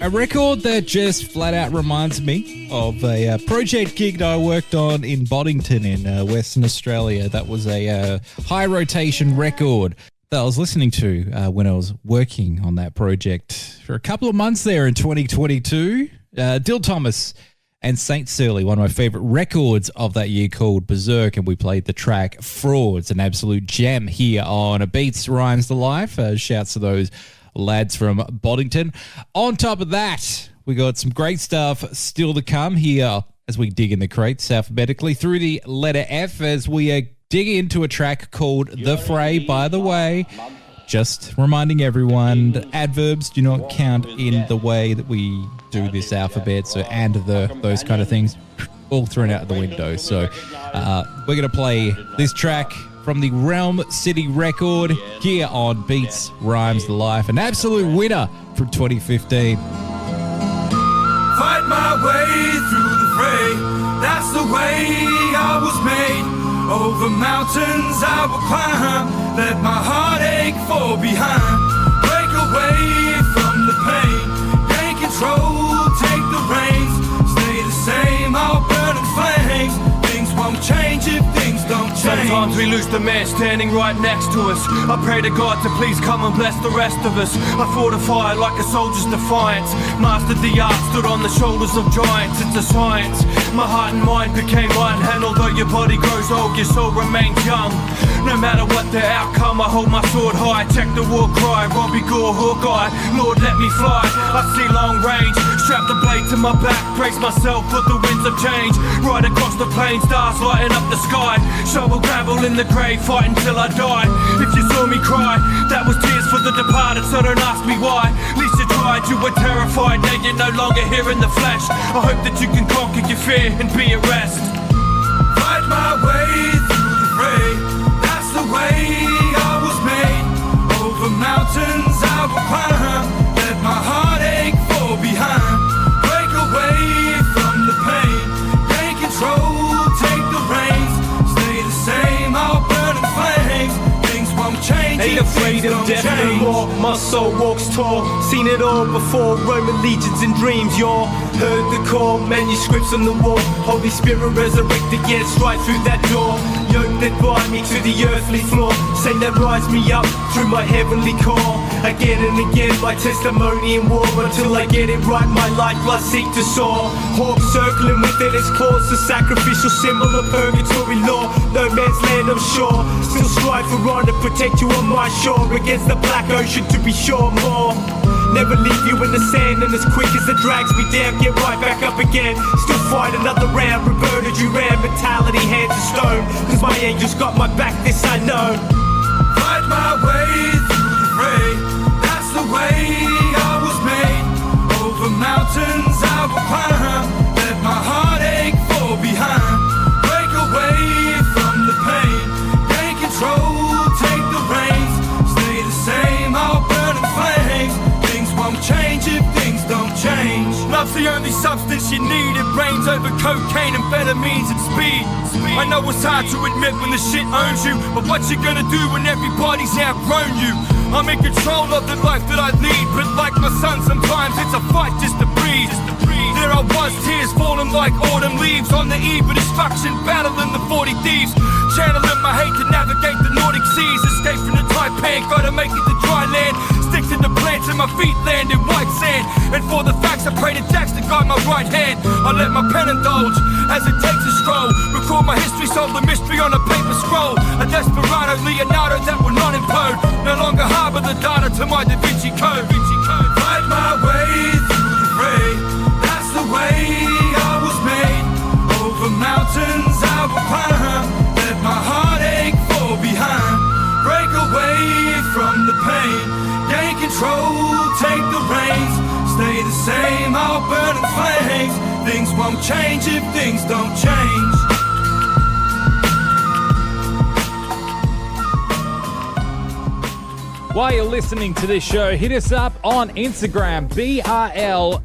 G: A record that just flat out reminds me of a project gig that I worked on in Boddington in Western Australia. That was a high rotation record that I was listening to when I was working on that project for a couple of months there in 2022. Dill Thomas and Saint Surly, one of my favorite records of that year, called Berserk, and we played the track Frauds, an absolute gem here on Beats Rhymes the Life. Shouts to those lads from Boddington. On top of that, we got some great stuff still to come here as we dig in the crates alphabetically through the letter F as we dig into a track called The Fray. By the way, just reminding everyone that adverbs do not count in the way that we do this alphabet, so and those kind of things, all thrown out the window. So we're going to play this track from the Realm City record here on Beats Rhymes the Life, an absolute winner from 2015.
D: Fight my way through the fray, that's the way I was made. Over mountains I will climb, let my heartache fall behind. Break away from the pain, gain control, take the reins. Stay the same, I'll burn in flames. Things won't change if things don't change.
R: Sometimes we lose the man standing right next to us. I pray to God to please come and bless the rest of us. I fought a fire like a soldier's defiance. Mastered the art, stood on the shoulders of giants. It's a science. My heart and mind became one. And although your body grows old, your soul remains young. No matter what the outcome, I hold my sword high. Check the war cry, Robbie Gore, Hawkeye. Lord, let me fly. I see long range. Strap the blade to my back. Brace myself for the winds of change. Right across the plains, stars lighting up the sky. Shovel gravel in the grave, fight until I die. If you saw me cry, that was tears for the departed, so don't ask me why. At least you tried, you were terrified, now you're no longer here in the flesh. I hope that you can conquer your fear and be at rest.
D: Fight my way through the fray, that's the way I was made. Over mountains I will climb, let my heartache fall behind. Break away from the pain, gain control, take the reins. Stay the same, I'll burn in flames. Things won't change.
R: Ain't afraid of death no more, my soul walks tall. Seen it all before, Roman legions and dreams, y'all. Heard the call, manuscripts on the wall. Holy Spirit resurrected, yes, right through that door. Yoke that bind me to the earthly floor, same that rise me up through my heavenly core. Again and again, my testimony in war. Until I get it right, my life I seek to soar. Hawk circling within its claws, the sacrificial symbol of purgatory law. No man's land, I'm sure. Still strive for honor, protect you on my shore. Against the black ocean, to be sure more. Never leave you in the sand, and as quick as it drags me down, get right back up again. Still fight another round, reverted you ran, mentality hands of stone. Cause my angels got my back, this I know.
D: Fight my way through the fray, the only substance you need. It reigns over cocaine, amphetamines, and speed. I know it's hard to admit when the shit owns you, but what you gonna do when everybody's outgrown you? I'm in control of the life that I lead, but like my son, sometimes it's a fight just to breathe. There I was, tears falling like autumn leaves on the eve of destruction, battling the 40 thieves, channeling my hate to navigate the Nordic seas, escape from the Taipan, gotta make it to dry land, stick to the plants and my feet land in white sand, and for the facts I pray to Jax to guide my right hand. I let my pen indulge as it takes a stroll, record my history, solve the mystery on a paper scroll, a desperado Leonardo that will not implode, no longer harbor the data to my Da Vinci Code. Fight my way through the fray, that's the way I was made. Over mountains I will climb, let my heartache fall behind, break away from the pain, gain control, take the reins, stay the same, I'll burn in flames. Things won't change if things don't change.
C: While you're listening to this show, hit us up on Instagram, BRLSON,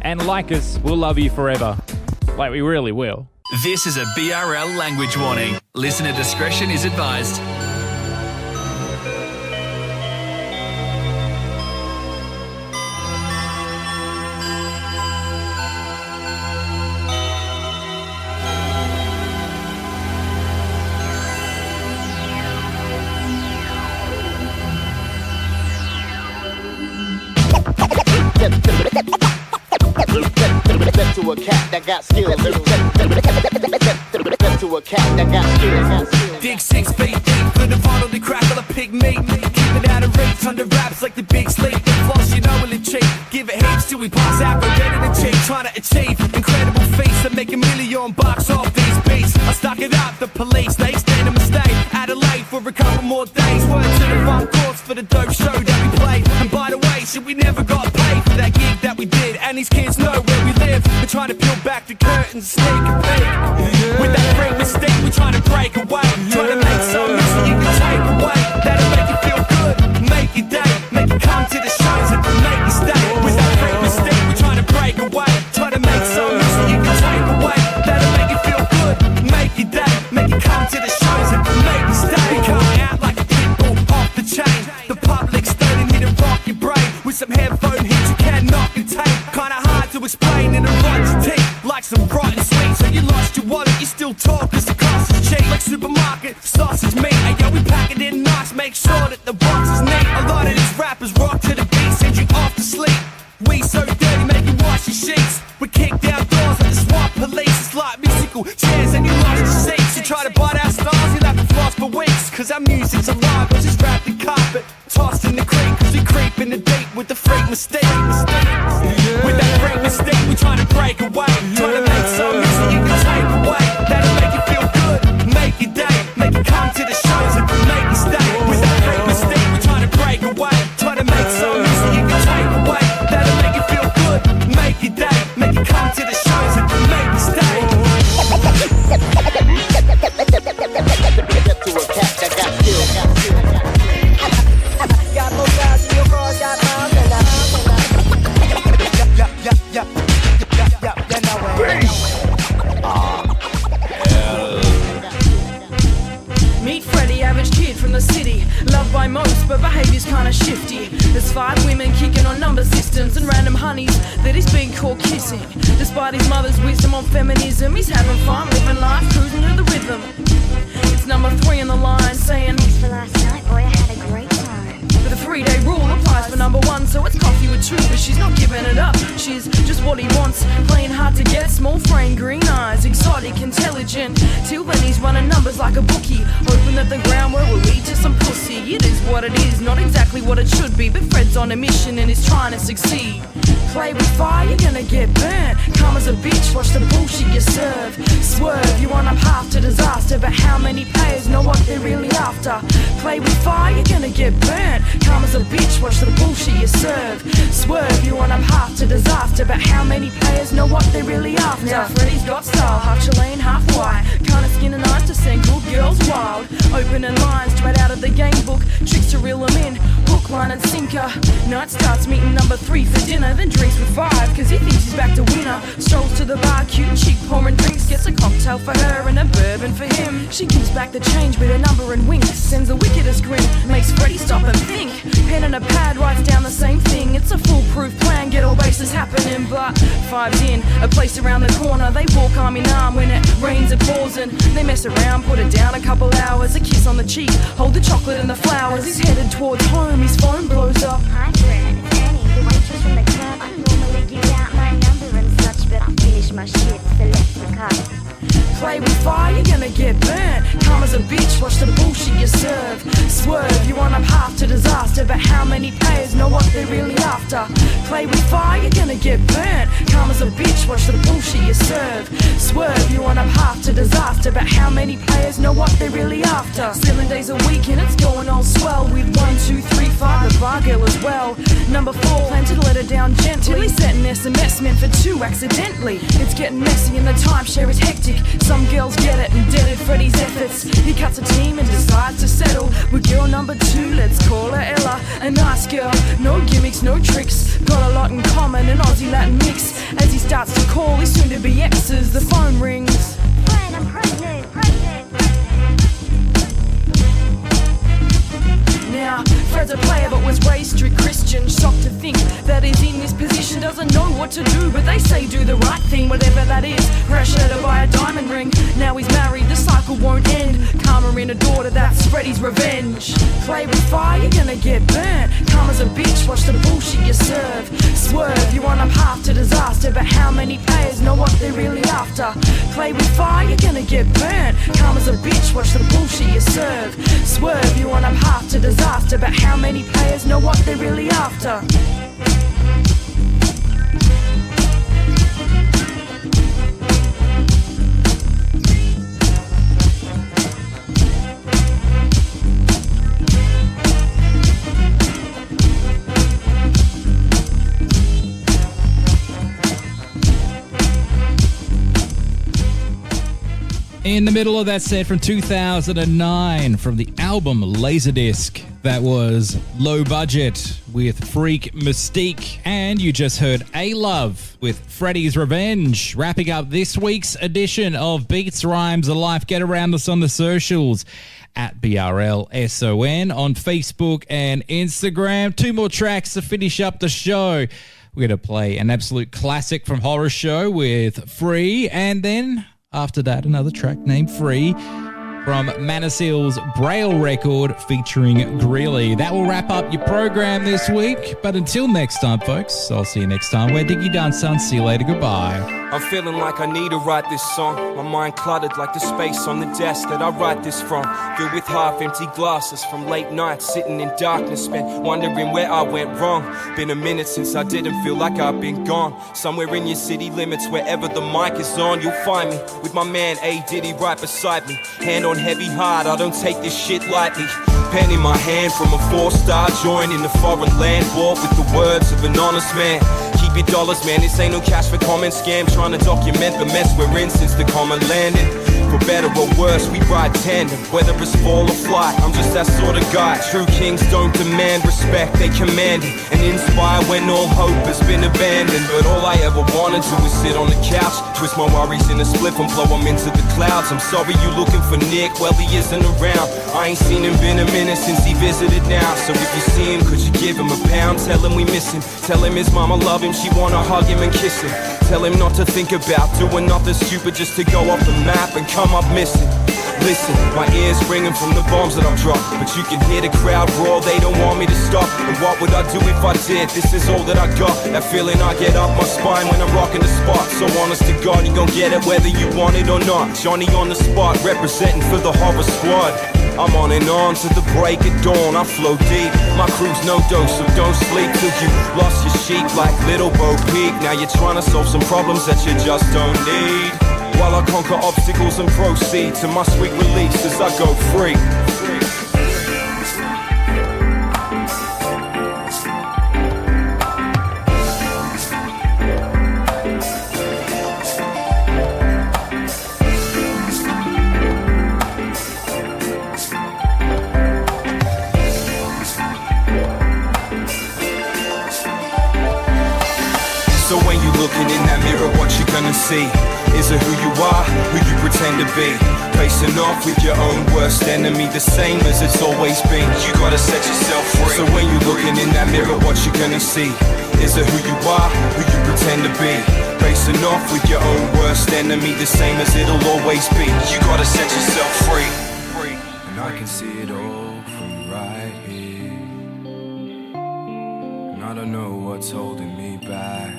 C: and like us. We'll love you forever. Like, we really will.
I: This is a BRL language warning. Listener discretion is advised.
E: To a cat that got skills. To a cat that got skills.
R: Dig 6 feet deep for the bottle to crackle a pig meat. Keep it out of reach under wraps like the big sleep. The floss you know will cheap. Give it heaps till we pass out. Go get it and cheap. Trying to achieve incredible feats that make $1 million bucks off these beats. I stuck it up. The police they stand a mistake. Adelaide for a couple more days. Word to the front course for the dope show that we played. And by the way, shit, we never got paid for that gig that we did. And these kids know where we live. We're trying to peel back the curtains, sneak a peek. With that great mistake, we're trying to break away. Trying to make something so you can take away. That'll make you feel good, make your day, make you come to the shows and make you stay. With that great mistake, we're trying to break away. Try to make something so you can take away. That'll make you feel good, make your day, make you come to the shows and make you stay. Coming out like a pit bull off the chain. The public's starting here to rock your brain with some headphone hits you cannot contain. Kinda hard to explain in a rotten teeth, like some rotten sweets. So you lost your wallet, you still talk cause the cost is cheap. Like supermarket, sausage meat. Hey yo, we pack it in nice, make sure that the box is neat. A lot of these rappers rock to the beat, send you off to sleep. We so dirty, make you wash your sheets. We kick down doors like the SWAT police. It's like musical chairs and you lost your seats. You try to bite our stars, you'll have to floss for weeks. Cause our music's alive, it's just wrapped in carpet. Tossed in the creek, cause we creep in the deep with the freak mistake. With that freak mistake, we trying to break away. Trying to make some music you can take away. That'll make you feel good, make your day, make you come to the shows and make you stay. With that freak mistake, we trying to break away. Trying to make some music you can take away. That'll make you feel good, make your day, make you come to the shows and make you stay. Get to a cat that got killed.
O: Got more guys in your cars, got miles and Meet Freddy, average kid from the city. Loved by most, but behavior's kinda shifty. There's 5 women kicking on number systems and random honeys that he's been caught kissing. Despite his mother's wisdom on feminism, he's having fun, living life, cruising to the rhythm. It's number 3 in the line, saying, thanks for last night, boy, I had a great time. But the 3-day rule applies for number 1, so it's coffee with truth, but she's not giving it up. She's just what he wants, playing hard to get, small frame, green eyes, exotic, intelligent. Till then he's running numbers like a bookie, hoping that the groundwork will lead to some pussy. It is what it is, not exactly what it should be, but Fred's on a mission and is trying to succeed. Play with fire, you're gonna get burnt. Come as a bitch, watch the bullshit you serve. Swerve, you run up half to disaster, but how many players know what they're really after? Play with fire, you're gonna get burnt. Come as a bitch, watch the bullshit you serve. Swerve, you run up half to disaster, but how many players know what they're really after? Now Freddy's got style, half Chilean, half white. Kinda skin and eyes to send good girls wild. Opening lines straight out of the game book, tricks to reel them in. Hook
F: hook, line and sinker. Night starts meeting number 3 for dinner, then drinks with 5, cause he thinks he's back to winner. Strolls to the bar, cute chick pouring drinks, gets a cocktail for her and a bourbon for him. She gives back the change with a number and winks, sends the wickedest grin, makes Freddy stop and think. Pen and a pad writes down the same thing, it's a foolproof plan, get all bases happening. But 5's in, a place around the corner, they walk arm in arm when it rains it pours and they mess around, put it down a couple hours, a kiss on the cheek, hold the chocolate and the flowers. He's headed towards home, his phone blows up.
H: Hi Fred, it's Annie, the waitress from the club. I normally give out my number and such, but I finish my shit, select the cut.
F: Play with fire, you're gonna get burnt. Karma's a bitch, watch the bullshit you serve. Swerve, you on a path to disaster, but how many players know what they're really after? Play with fire, you're gonna get burnt. Karma's a bitch, watch the bullshit you serve. Swerve, you on a path to disaster, but how many players know what they're really after? 7 days a week and it's going all swell with 1, 2, 3, 5, the bar girl as well. Number 4, plan to let her down gently. Sent an SMS meant for 2 accidentally. It's getting messy and the timeshare is hectic. Some girls get it and dead at Freddy's efforts. He cuts a team and decides to settle with girl number 2, let's call her Ella. A nice girl, no gimmicks, no tricks. Got a lot in common, an Aussie Latin mix. As he starts to call his soon to be exes, the phone rings.
H: Fred, I'm pregnant.
F: Now, Fred's a player but was raised strict Christian. Shocked to think that he's in this position, doesn't know what to do, but they say do the right thing, whatever that is. Pressure to buy a diamond ring. Now he's married, the cycle won't end. Karma in a daughter, that's Freddy's revenge. Play with fire, you're gonna get burnt. Karma's a bitch, watch the bullshit you serve. Swerve, you're on a path to disaster, but how many players know what they're really after? Play with fire, you're gonna get burnt. Karma's a bitch, watch the bullshit you serve. Swerve, you're on a path to disaster, but how many players know what they're really after?
G: In the middle of that set from 2009 from the album Laserdisc, that was Low Budget with Freak Mystique. And you just heard A-Love with Freddy's Revenge. Wrapping up this week's edition of Beats, Rhymes, Alive. Get around us on the socials at BRLSON on Facebook and Instagram. 2 more tracks to finish up the show. We're going to play an absolute classic from Horror Show with Free, and then after that, another track named Free from Manasill's Braille record featuring Greeley. That will wrap up your program this week. But until next time, folks, I'll see you next time. We're Diggy Done, son. See you later. Goodbye.
W: I'm feeling like I need to write this song. My mind cluttered like the space on the desk that I write this from. Filled with half-empty glasses from late nights sitting in darkness, spent wondering where I went wrong. Been a minute since I didn't feel like I've been gone. Somewhere in your city limits, wherever the mic is on, you'll find me with my man A. Diddy right beside me. Hand on heavy heart, I don't take this shit lightly. Pen in my hand from a 4-star joint in the foreign land, bought with the words of an honest man. Keep your dollars, man, this ain't no cash for comment scam. Trying to document the mess we're in since the common landing. For better or worse, we ride tandem, whether it's fall or flight. I'm just that sort of guy. True kings don't demand respect, they command it, and inspire when all hope has been abandoned. But all I ever wanted to was sit on the couch, twist my worries in a spliff and blow them into the clouds. I'm sorry you looking for Nick, well he isn't around. I ain't seen him in a minute since he visited now. So if you see him, could you give him a pound? Tell him we miss him, tell him his mama love him, she wanna hug him and kiss him. Tell him not to think about doing nothing stupid just to go off the map and come up missing. Listen, my ears ringing from the bombs that I've dropped, but you can hear the crowd roar, they don't want me to stop. And what would I do if I did? This is all that I got. That feeling I get up my spine when I'm rocking the spot. So honest to God, you gon' get it whether you want it or not. Johnny on the spot, representing for the horror squad. I'm on and on to the break of dawn, I flow deep. My crew's no dose, so don't sleep till you lost your sheep like Little Bo Peep. Now you're trying to solve some problems that you just don't need, while I conquer obstacles and proceed to my sweet release as I go free. see? Is it who you are, who you pretend to be? Facing off with your own worst enemy, the same as it's always been. You gotta set yourself free. So when you're looking in that mirror, what you gonna see? Is it who you are, who you pretend to be? Facing off with your own worst enemy, the same as it'll always be. You gotta set yourself free. And I can see it all from right here, and I don't know what's holding me back.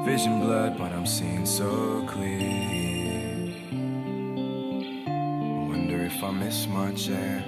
W: Vision blurred, but I'm seeing so clear. I wonder if I miss my chance.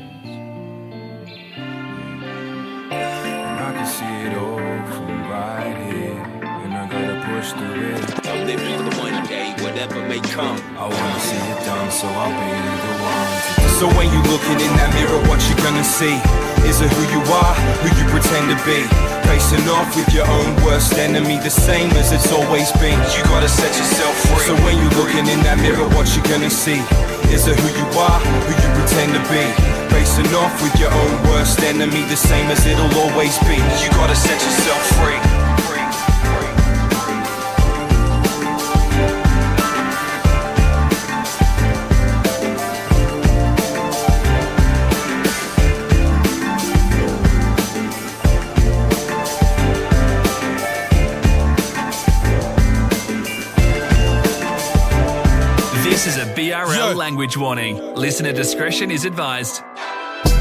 W: And I can see it all from right here, and I gotta push through it.
A: I'm living for the 1K, whatever may come.
W: I wanna see it done, so I'll be the one to. So when you looking in that mirror, what you gonna see? Is it who you are, who you pretend to be? Facing off with your own worst enemy, the same as it's always been. You gotta set yourself free. So when you looking in that mirror, what you gonna see? Is it who you are, who you pretend to be? Facing off with your own worst enemy, the same as it'll always be. You gotta set yourself free.
I: This is a BRL language warning. Listener discretion is advised.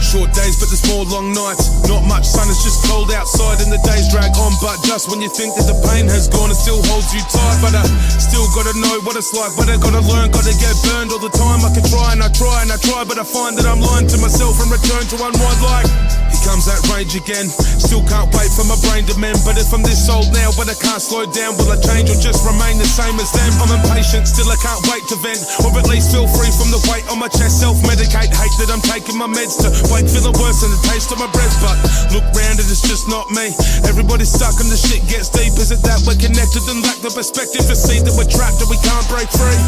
D: Short days, but there's more long nights. Not much sun, it's just cold outside and the days drag on. But just when you think that the pain has gone, it still holds you tight. But I still gotta know what it's like. But I gotta learn, gotta get burned all the time. I can try and I try and I try, but I find that I'm lying to myself and return to unwind like. Here comes that rage again. Still can't wait for my brain to mend. But if I'm this old now, but I can't slow down, will I change or just remain the same as them? I'm impatient, still I can't wait to vent, or at least feel free from the weight on my chest. Self-medicate, hate that I'm taking my meds to wake feeling worse than the taste of my breath. But look round and it's just not me. Everybody's stuck and the shit gets deep. Is it that we're connected and lack the perspective to see that we're trapped and we can't break free?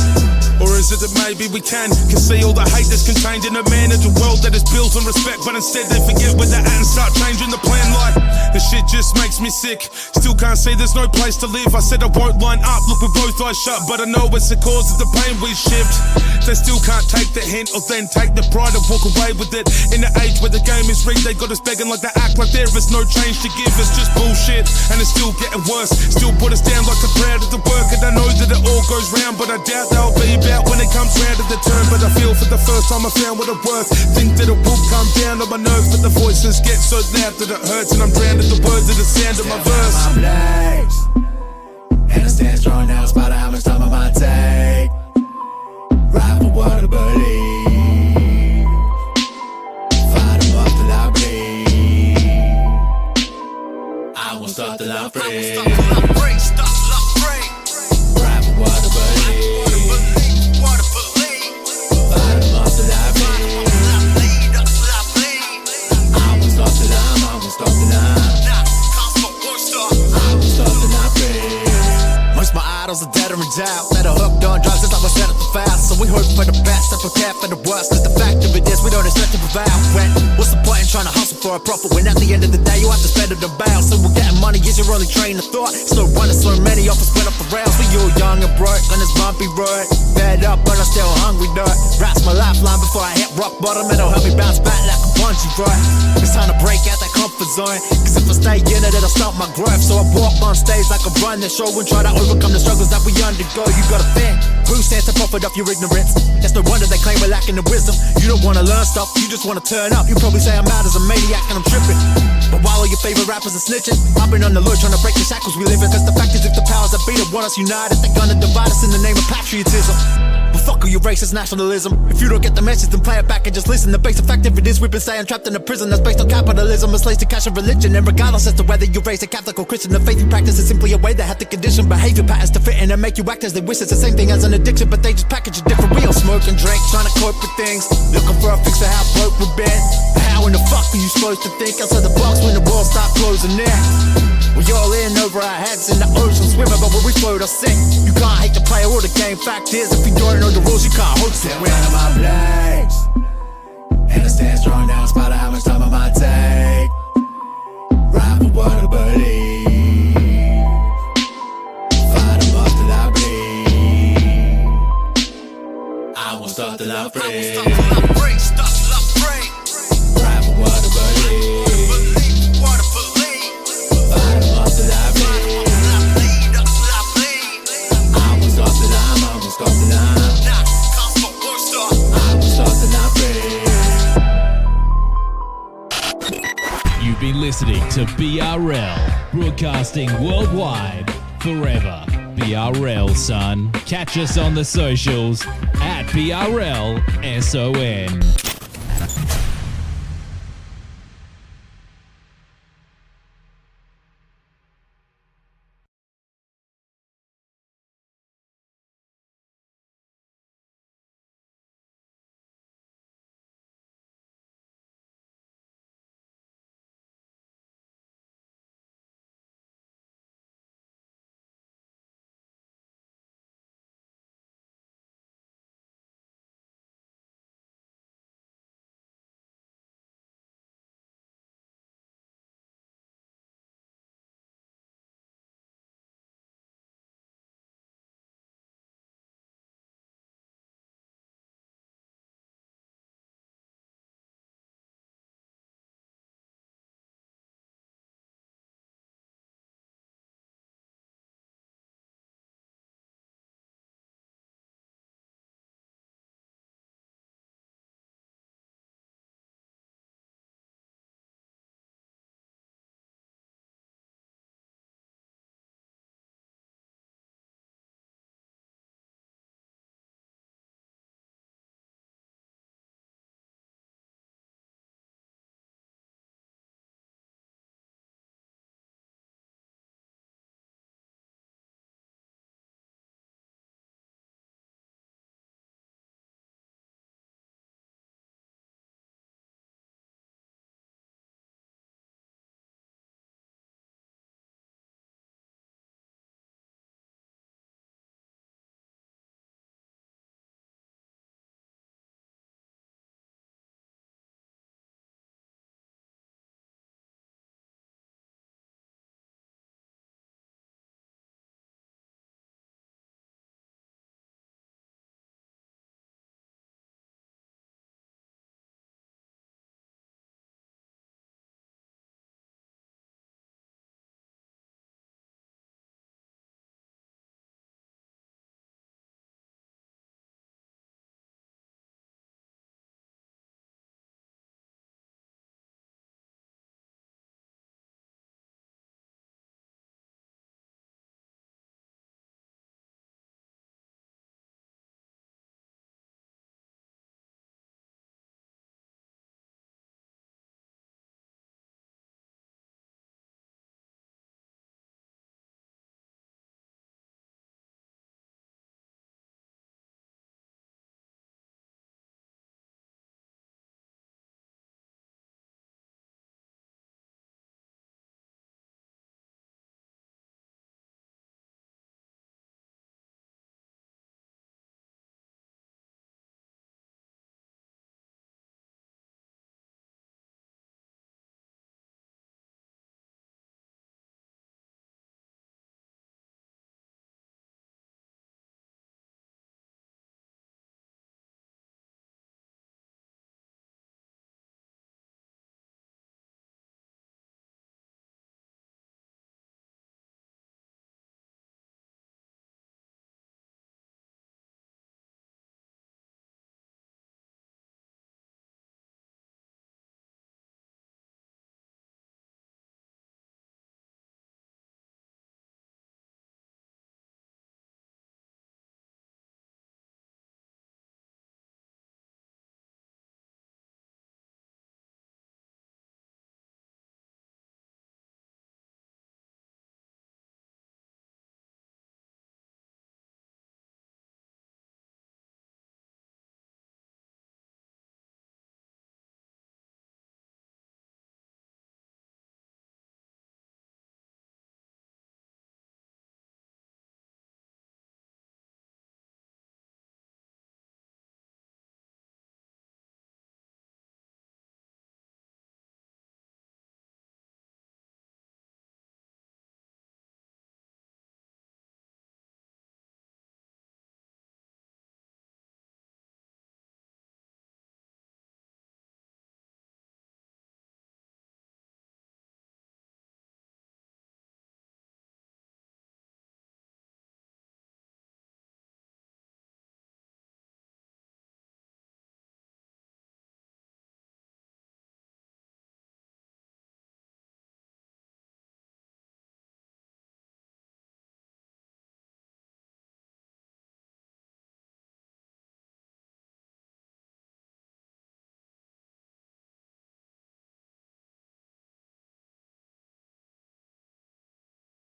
D: Or is it that maybe we can see all the hate that's contained in a man and a world that is built on respect, but instead they forget where they're at and start changing the plan. Like, the shit just makes me sick. Still can't see there's no place to live. I said I won't line up, look with both eyes shut, but I know it's the cause of the pain we shipped. They still can't take the hint or then take the pride and walk away with it. In the age where the game is rigged, they got us begging like they act like there is no change to give. It's just bullshit and it's still getting worse. Still put us down like the proud of the work, and I know that it all goes round, but I doubt they'll be about when it comes round to the turn. But I feel for the first time I found what it worth. Think that it will come down on my nerves, but the voices get so loud that it hurts, and I'm drowned in the words of the sound of my verse.
J: My legs, and I stand strong now, spot how much time I might take. Ride for what I believe, fight them up till I bleed. I won't stop till I'm free. Ride for what I believe, fight them up till I bleed. I won't stop till I won't stop till I won't stop till I bleed. Most my idols are dead or in doubt, that are hooked on drugs since I was set at the fast. So we hope for the best and prepare for the worst, cause the fact of it is we don't expect to prevail. When, what's the point in trying to hustle for a profit when at the end of the day you have to spend it on bail? So we're getting money is your only train of thought. Slow running so many off us went off the rails. We all young and broke on this bumpy road, fed up but I'm still hungry though. Rap's my lifeline before I hit rock bottom, it'll help me bounce back like a bungee right. It's time to break out that comfort zone, cause if I stay in it it'll stop my growth. So I walk on stage like I run the show and try to overcome the struggles that we undergo. You gotta think, who stands to profit off your ignorance? It's no wonder they claim we're lacking the wisdom. You don't wanna learn stuff, you just wanna turn up. You probably say I'm out as a maniac and I'm tripping, but while all your favorite rappers are snitching, I've been on the low trying to break the shackles we live in. Cause the fact is if the powers that be that want us united, they're gonna divide us in the name of patriotism. But fuck all your racist nationalism. If you don't get the message then play it back and just listen. The basic fact of it is we've been staying trapped in a prison that's based on capitalism, enslaved to cash and religion. And regardless as to whether you're raised a Catholic or Christian, the faith you practice is simply a way they have to condition behavior patterns to fit in and make you act as they wish. It's the same thing as an addiction, but they just package it different. We don't smoke and drink, trying to cope with things, looking for a fix of how broke we've been. How in the fuck are you supposed to think outside the box when the walls start closing in? We all in over our heads in the ocean swimming, but when we float or sink, you can't hate the player or the game. Fact is, if you don't know the rules, you can't hope to win. Out of my legs, and I stand strong now, spot how much time I might take. Ride for what I believe, fight
G: been listening to BRL, broadcasting worldwide forever. BRL, son. Catch us on the socials at BRLSON.